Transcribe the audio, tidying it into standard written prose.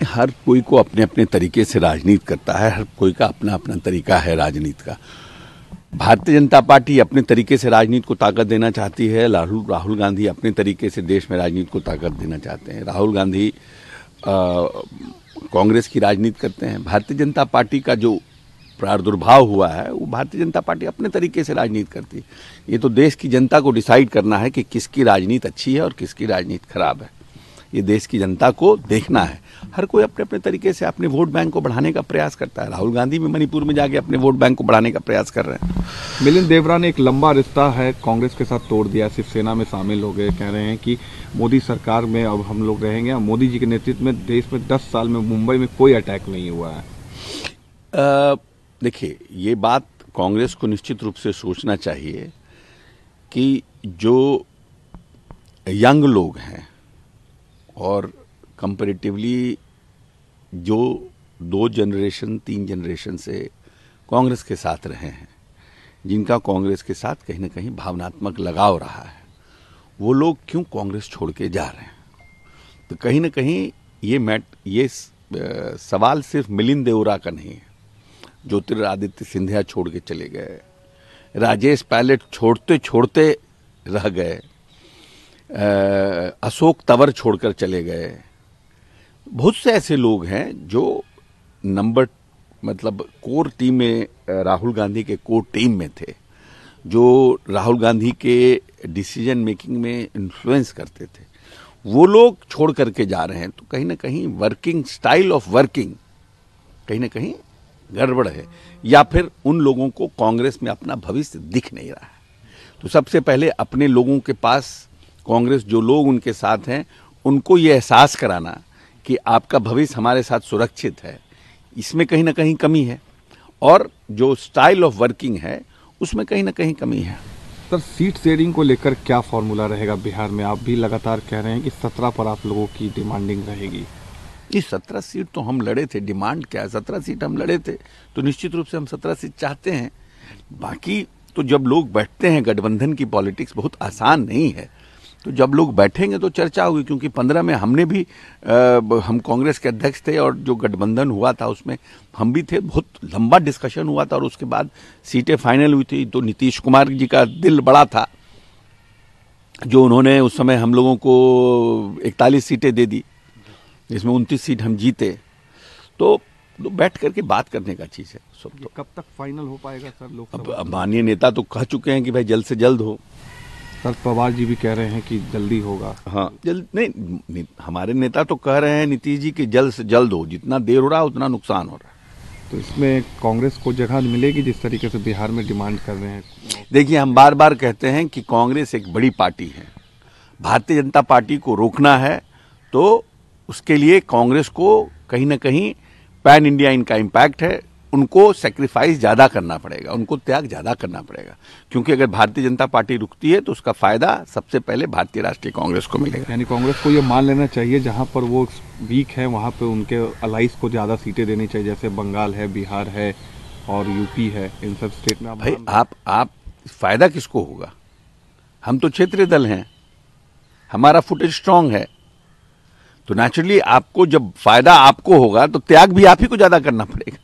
हर कोई को अपने अपने तरीके से राजनीति करता है, हर कोई का अपना अपना तरीका है राजनीति का। भारतीय जनता पार्टी अपने तरीके से राजनीति को ताकत देना चाहती है, राहुल गांधी अपने तरीके से देश में राजनीति को ताकत देना चाहते हैं। राहुल गांधी कांग्रेस की राजनीति करते हैं। भारतीय जनता पार्टी का जो प्रादुर्भाव हुआ है वो भारतीय जनता पार्टी अपने तरीके से राजनीति करती है। ये तो देश की जनता को डिसाइड करना है कि किसकी राजनीति अच्छी है और किसकी राजनीति खराब है। ये देश की जनता को देखना है। हर कोई अपने अपने तरीके से अपने वोट बैंक को बढ़ाने का प्रयास करता है। राहुल गांधी भी मणिपुर में जाके अपने वोट बैंक को बढ़ाने का प्रयास कर रहे हैं। मिलिंद देवरा ने एक लंबा रिश्ता है कांग्रेस के साथ तोड़ दिया, शिवसेना में शामिल हो गए। कह रहे हैं कि मोदी सरकार में अब हम लोग रहेंगे, मोदी जी के नेतृत्व में देश में 10 साल में मुंबई में कोई अटैक नहीं हुआ है। देखिए, ये बात कांग्रेस को निश्चित रूप से सोचना चाहिए कि जो यंग लोग हैं और कंपैरेटिवली जो 2 जनरेशन 3 जनरेशन से कांग्रेस के साथ रहे हैं, जिनका कांग्रेस के साथ कहीं ना कहीं भावनात्मक लगाव रहा है, वो लोग क्यों कांग्रेस छोड़ के जा रहे हैं? तो कहीं ना कहीं ये सवाल सिर्फ मिलिंद देवरा का नहीं है। ज्योतिरादित्य सिंधिया छोड़ के चले गए, राजेश पायलट छोड़ते छोड़ते रह गए, अशोक तंवर छोड़कर चले गए। बहुत से ऐसे लोग हैं जो कोर टीम में, राहुल गांधी के कोर टीम में थे, जो राहुल गांधी के डिसीजन मेकिंग में इन्फ्लुएंस करते थे, वो लोग छोड़ करके जा रहे हैं। तो कहीं ना कहीं वर्किंग स्टाइल ऑफ वर्किंग कहीं ना कहीं गड़बड़ है, या फिर उन लोगों को कांग्रेस में अपना भविष्य दिख नहीं रहा है। तो सबसे पहले अपने लोगों के पास, कांग्रेस जो लोग उनके साथ हैं, उनको ये एहसास कराना कि आपका भविष्य हमारे साथ सुरक्षित है, इसमें कहीं ना कहीं कमी है। और जो स्टाइल ऑफ वर्किंग है उसमें कहीं ना कहीं कमी है। सर, सीट शेयरिंग को लेकर क्या फॉर्मूला रहेगा बिहार में? आप भी लगातार कह रहे हैं कि 17 पर आप लोगों की डिमांडिंग रहेगी। ये 17 सीट तो हम लड़े थे, डिमांड क्या है, 17 सीट हम लड़े थे, तो निश्चित रूप से हम 17 सीट चाहते हैं। बाकी तो जब लोग बैठते हैं, गठबंधन की पॉलिटिक्स बहुत आसान नहीं है, तो जब लोग बैठेंगे तो चर्चा होगी। क्योंकि 15 में हमने भी हम कांग्रेस के अध्यक्ष थे और जो गठबंधन हुआ था उसमें हम भी थे, बहुत लंबा डिस्कशन हुआ था और उसके बाद सीटें फाइनल हुई थी। तो नीतीश कुमार जी का दिल बड़ा था, जो उन्होंने उस समय हम लोगों को 41 सीटें दे दी, जिसमें 29 सीट हम जीते। तो बैठ करके बात करने का चीज है सब। तो कब तक फाइनल हो पाएगा सर लोकसभा? अब माननीय नेता तो कह चुके हैं कि भाई जल्द से जल्द हो। शरद पवार जी भी कह रहे हैं कि जल्दी होगा। हाँ, जल्द नहीं, हमारे नेता तो कह रहे हैं नीतीश जी कि जल्द से जल्द हो। जितना देर हो रहा है उतना नुकसान हो रहा है। तो इसमें कांग्रेस को जगह मिलेगी जिस तरीके से बिहार में डिमांड कर रहे हैं? देखिए, हम बार बार कहते हैं कि कांग्रेस एक बड़ी पार्टी है, भारतीय जनता पार्टी को रोकना है तो उसके लिए कांग्रेस को कहीं ना कहीं पैन इंडिया इनका इम्पैक्ट है, उनको सेक्रीफाइस ज्यादा करना पड़ेगा, उनको त्याग ज्यादा करना पड़ेगा। क्योंकि अगर भारतीय जनता पार्टी रुकती है तो उसका फायदा सबसे पहले भारतीय राष्ट्रीय कांग्रेस को मिलेगा। यानी कांग्रेस को ये मान लेना चाहिए जहां पर वो वीक है वहां पे उनके अलाइज को ज्यादा सीटें देनी चाहिए, जैसे बंगाल है, बिहार है और यूपी है। इन सब स्टेट में भाई आप फायदा किसको होगा? हम तो क्षेत्रीय दल हैं, हमारा फुटेज स्ट्रांग है, तो नेचुरली आपको जब फायदा आपको होगा तो त्याग भी आप ही को ज्यादा करना पड़ेगा।